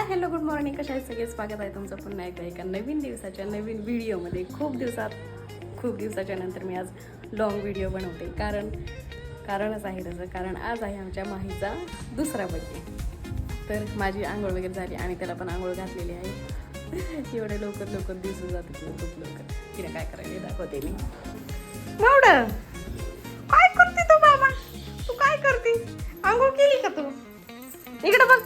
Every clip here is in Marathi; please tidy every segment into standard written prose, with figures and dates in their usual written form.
Hi hello good morning. कशा आहेत सगळे? स्वागत आहे तुमचं पुन्हा एकदा एका नवीन दिवसाच्या नवीन व्हिडिओमध्ये. खूप दिवसाच्या नंतर मी आज लॉंग व्हिडिओ बनवते. कारणच आहे तसं, कारण आज आहे आमच्या माहीचा दुसरा बर्थडे. तर माझी आंघोळ वगैरे झाली आणि त्याला पण आंघोळ घातलेली आहे. एवढे लवकर दिसून जाते तुला खूप लवकर. तिला काय करायला दाखवते मी. मावडं काय करते तू बाबा? तू काय करते? आंघोळ केली का तू? इकडे बघ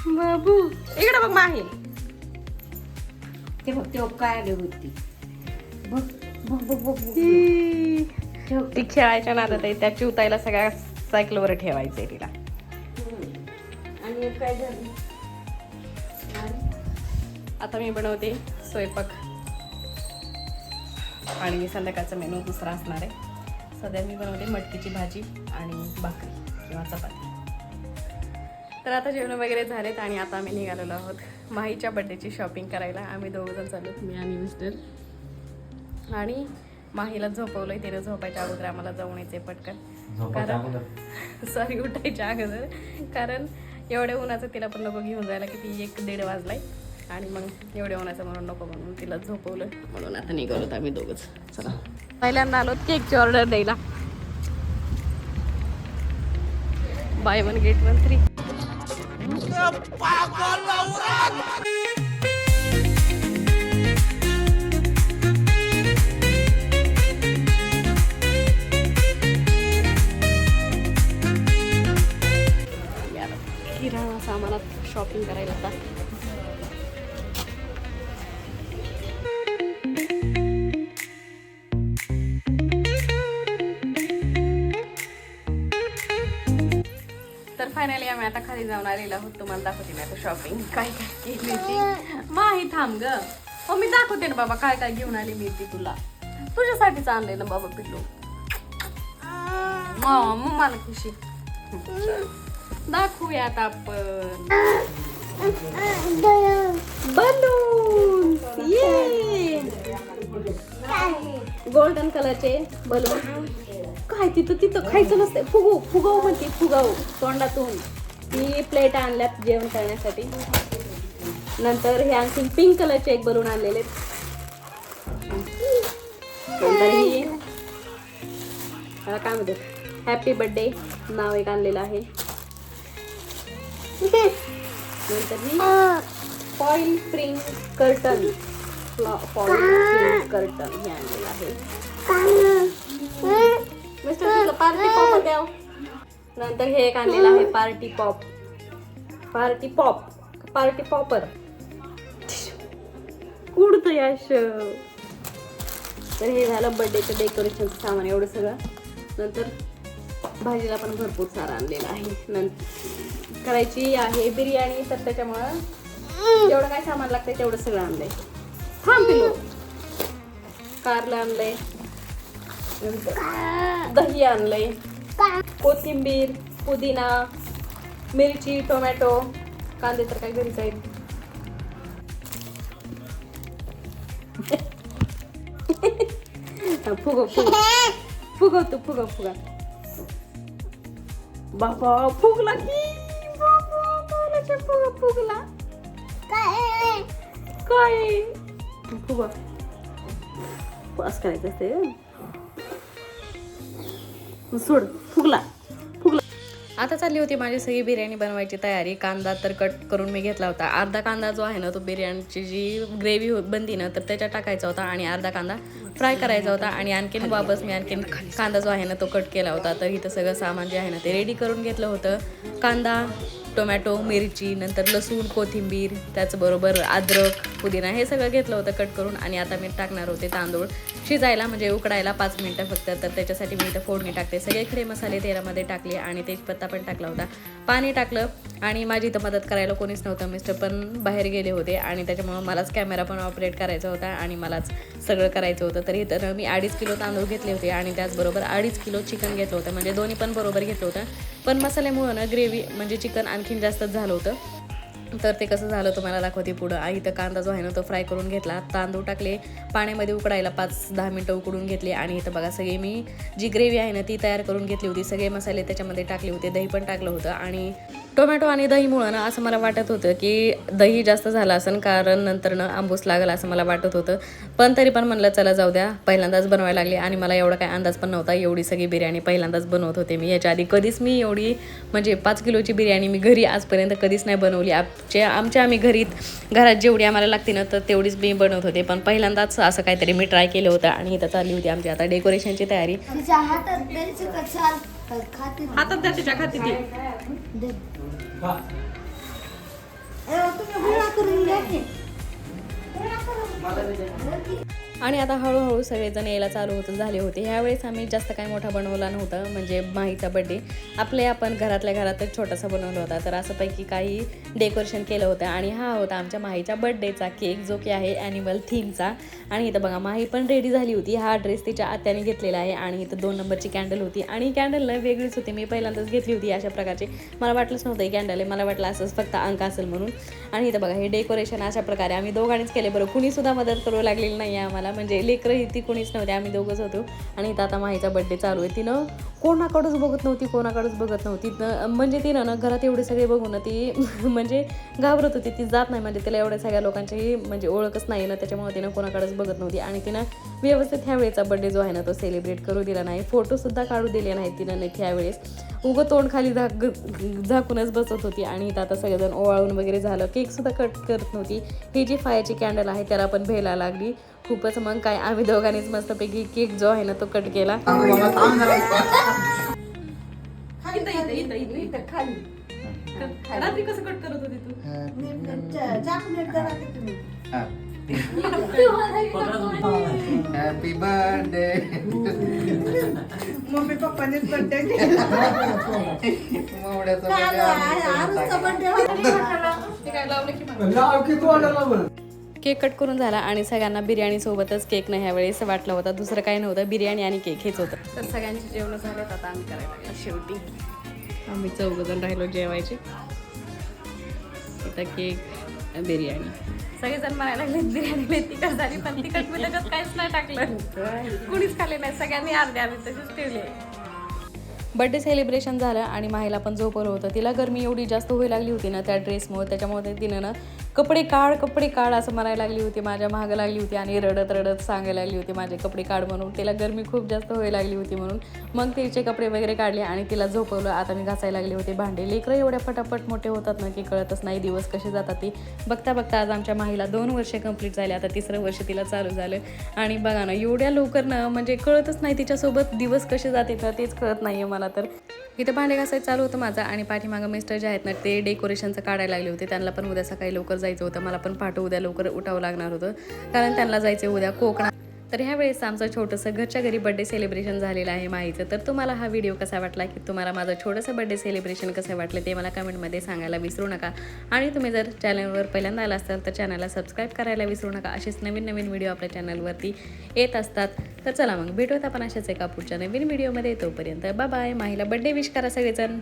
बाबू, इकडे बघ माही. ते बघ ते काय आले होती बघ बघ बघ बघ ती खेळायच्या नादात आहे. त्या चिवताईला सगळ्या सायकलवर ठेवायचंय तिला. आणि काय झालं आता मी बनवते स्वयंपाक आणि संध्याकाळचा मेनू दुसरा असणार आहे. सध्या मी बनवते मटकीची भाजी आणि भाकरी किंवा चपाती. तर आता जेवण वगैरे झालेत आणि आता आम्ही निघालेलो आहोत माहीच्या बड्डेची शॉपिंग करायला. आम्ही दोघंजण चाललो, मी आणि मिस्टर. आणि माहीला झोपवलंय. तिने झोपायच्या अगोदर आम्हाला जाऊन यायचे पटकन, कारण उठायच्या अगोदर, कारण एवढ्या उन्हाचं तिला पण नको घेऊन जायला. किती 1-1:30 वाजलाय आणि मग एवढ्या उन्हाचं म्हणून नको म्हणून तिला झोपवलं. म्हणून आता निघालोत आम्ही दोघंच. चला, पहिल्यांदा आलो केकची ऑर्डर द्यायला. Bye 1 gate 1 free. किराणा सामानात शॉपिंग करायला आता. तर फायनली आम्ही आता खाली जाऊन आलेलो आहोत. तुम्हाला दाखवते मी आता शॉपिंग काय काय केली ती. माही थांब ग, हो मी दाखवते ना बाबा काय काय घेऊन आली मी ती तुला. तुझ्यासाठीच आणले ना बाबा पिल्लू. मला खुशी दाखवूयात आपण. बलून गोल्डन कलरचे बलून. काय तिथं खायचं नसते. फुगव म्हणते, फुगव तोंडातून. ही प्लेट आणल्यात जेवण करण्यासाठी. नंतर हे आणखी पिंक कलरचे एक बलून आणलेले. नंतर ही काय म्हणते हॅपी बर्थडे नाव एक आणलेलं आहे. नंतर ही फॉईल प्रिंट कर्टन हे आणलेलं आहे. मिस्टर तुला पार्टी पॉपर द्याव. नंतर हे एक आणलेलं आहे पार्टी पॉपर उडतं याश. तर हे झालं बर्थडेचं डेकोरेशनचं सामान एवढं सगळं. नंतर भाजीला पण भरपूर सारं आणलेलं आहे. नंतर करायची आहे बिर्याणी, तर त्याच्यामुळं जेवढं काय सामान लागतंय तेवढं सगळं आणलंय. थांब पिलो. कारलं आणलंय, नंतर दही आणलंय, कोथिंबीर, पुदिना, मिरची, टोमॅटो, कांदे तर काय घरीच आहेत. फुगव बाबा. फुगला की बाबा, फुगला काय फुगा असं करायचं असते. सोड. फुगला. आता चालली होती माझी सगळी बिर्याणी बनवायची तयारी. कांदा तर कट करून मी घेतला होता. अर्धा कांदा जो आहे ना, तो बिर्याणीची जी ग्रेव्ही बनती ना, तर त्याच्यात टाकायचा होता आणि अर्धा कांदा फ्राय करायचा होता. आणि आणखीन वापस मी आणखीन कांदा जो आहे ना, तो कट केला होता. तर इथं सगळं सामान जे आहे ना, ते रेडी करून घेतलं होतं. कांदा, टोमॅटो, मिरची, नंतर लसूण, कोथिंबीर, त्याचबरोबर अद्रक, पुदिना हे सगळं घेतलं होतं कट करून. आणि आता मी टाकणार होते तांदूळ शिजायला, म्हणजे उकडायला 5 मिनिटं फक्त. तर त्याच्यासाठी मी इथं फोडणी टाकते. सगळे खडे मसाले तेलामध्ये टाकले आणि तेजपत्ता पण टाकला होता. पाणी टाकलं आणि माझी इथं मदत करायला कोणीच नव्हतं. मिस्टर पण बाहेर गेले होते आणि त्याच्यामुळं मलाच कॅमेरा पण ऑपरेट करायचा होता आणि मलाच सगळं करायचं होतं. तर इथं मी 2.5 किलो तांदूळ घेतले होते आणि त्याचबरोबर 2.5 किलो चिकन घेतलं होतं. म्हणजे दोन्ही पण बरोबर घेतलं होतं. पण मसाल्यामुळं ना ग्रेव्ही म्हणजे चिकन आणखीन जास्तच झालं होतं. तर ते कसं झालं तुम्हाला दाखवते पुढं. आई इथं कांदा जो आहे ना तो फ्राय करून घेतला, तांदूळ टाकले पाण्यामध्ये उकडायला 5-10 मिनटं उकडून घेतले आणि इथं बघा सगळी मी जी ग्रेव्ही आहे ना ती तयार करून घेतली होती. सगळे मसाले त्याच्यामध्ये टाकले होते, दही पण टाकलं होतं आणि टोमॅटो आणि दहीमुळं ना असं मला वाटत होतं की दही जास्त झालं असेल, कारण नंतर ना आंबूस लागलं असं मला वाटत होतं. पण तरी पण म्हणलं चला जाऊ द्या, पहिल्यांदाच बनवायला लागली आणि मला एवढा काही अंदाज पण नव्हता. एवढी सगळी बिर्याणी पहिल्यांदाच बनवत होते मी. याच्या आधी कधीच मी एवढी म्हणजे 5 किलोची बिर्याणी मी घरी आजपर्यंत कधीच नाही बनवली. आम्ही घरात जेवढी आम्हाला लागते ना तर तेवढीच मी बनवत होते, पण पहिल्यांदाच असं काहीतरी मी ट्राय केलं होतं. आणि इथं चालली होती आमची आता डेकोरेशनची तयारी. हातात द्या तिच्या खाती ती. आणि आता हळूहळू सगळेजण यायला चालू झाले होते. ह्यावेळेस आम्ही जास्त काही मोठा बनवला नव्हता, म्हणजे माहीचा बड्डे आपण घरातल्या घरातच छोटासा बनवला होता. तर असं पैकी काही डेकोरेशन केलं होतं आणि हा होता आमच्या माहीच्या बड्डेचा केक, जो की आहे ॲनिमल थीमचा. आणि इथं बघा माही पण रेडी झाली होती. हा ड्रेस तिच्या आत्याने घेतलेला आहे आणि इथं 2 नंबरची कॅन्डल होती आणि कॅन्डल वेगळीच होती. मी पहिल्यांदाच घेतली होती अशा प्रकारची, मला वाटलंच नव्हतं ही कॅन्डल आहे, मला वाटलं असंच फक्त अंक असेल म्हणून. आणि इथं बघा हे डेकोरेशन अशा प्रकारे आम्ही दोघांनीच केले. बरं कुणीसुद्धा मदत करू लागलेली नाही आहे आम्हाला, म्हणजे लेकरं ती कोणीच नव्हते, आम्ही दोघंच होतो. आणि इथं आता माहीचा बड्डे चालू आहे. तिनं कोणाकडंच बघत नव्हती. म्हणजे तिनं ना घरात एवढे सगळे बघून ती म्हणजे घाबरत होती, ती जात नाही, म्हणजे तिला एवढ्या सगळ्या लोकांची म्हणजे ओळखच नाही ना, त्याच्यामुळे तिनं कोणाकडेच बघत नव्हती. आणि तिनं व्यवस्थित ह्यावेळेचा बड्डे जो आहे ना तो सेलिब्रेट करू दिला नाही, फोटोसुद्धा काढू दिले नाहीत तिनं ह्यावेळेस. उगं तोंड खाली झाकूनच बसत होती. आणि इथं आता सगळेजण ओवाळून वगैरे झालं, केकसुद्धा कट करत नव्हती. ही जी फायाची कॅन्डल आहे त्याला पण भेला लागली खूपच. मग काय आम्ही दोघांनीच मस्तपैकी केक जो आहे ना तो कट केला. रात्री कसं कट करत होती तू? Happy birthday. मम्मी पप्पानेच बर्थडे केला. केक कट करून झाला आणि सगळ्यांना बिर्याणी सोबतच केक नाही ह्यावेळेस वाटला होता, दुसरं काही नव्हतं, बिर्याणी आणि केक हेच होतं. तर सगळ्यांची जेवण झालेत, आता आम्ही करायला लागलो. शेवटी आम्ही 4 जण राहिलो जेवायचे. इथं केक बिर्याणी, सगळेजण म्हणायला लागले बिर्याणी तिखट झाली, पण तिखट मी त्याच्यात काहीच नाही टाकलं, कुणीच खाल्ले नाही, सगळ्यांनी अर्धे आम्ही तसेच ठेवले. बड्डे सेलिब्रेशन झालं आणि माहीला पण झोपवलं होतं. तिला गरमी एवढी जास्त व्हायला लागली होती ना त्या ड्रेसमुळे, त्याच्यामुळे तिनं ना कपडे काढ असं म्हणायला लागली होती, माझ्या मागं लागली होती आणि रडत सांगायला लागली होती माझे कपडे काढ म्हणून. तिला गरमी खूप जास्त व्हायला लागली होती म्हणून मग तिचे कपडे वगैरे काढले आणि तिला झोपवलं. आता मी घासायला लागले होते भांडे. लेकरं एवढ्या फटाफट मोठे होतात ना की कळतच नाही दिवस कसे जातात ते. बघता आज आमच्या माहीला 2 वर्ष कंप्लीट झाले, आता 3रं वर्ष तिला चालू झालं. आणि बघा ना एवढ्या लवकर ना म्हणजे कळतच नाही तिच्यासोबत दिवस कसे जाते ना तेच कळत नाही आहे मला. तर इथं भांडे घासायचं चालू होतं माझं आणि पाठीमागं मिस्टर जे आहेत ना ते डेकोरेशनचं काढायला लागले होते. त्यांना पण उद्या सकाळी लवकर जायचं होतं, मला पण पहाटे उद्या लवकर उठावं लागणार होतं, कारण त्यांना जायचं उद्या कोकणात. तर ह्या वेळेस आमचं छोटंसं घरच्या घरी बड्डे सेलिब्रेशन झालेलं आहे माहीचं. तर तुम्हाला हा व्हिडिओ कसा वाटला, की तुम्हाला माझं छोटंसं बड्डे सेलिब्रेशन कसं वाटलं ते मला कमेंटमध्ये सांगायला विसरू नका. आणि तुम्ही जर चॅनलवर पहिल्यांदा आला असाल तर चॅनलला सबस्क्राईब करायला विसरू नका. असेच नवीन व्हिडिओ आपल्या चॅनलवरती येत असतात. तर चला मग भेटूयात आपण अशाच एका पुढच्या नवीन व्हिडिओमध्ये. तोपर्यंत बाय बाय. माहीला बड्डे विश करा सगळेजण.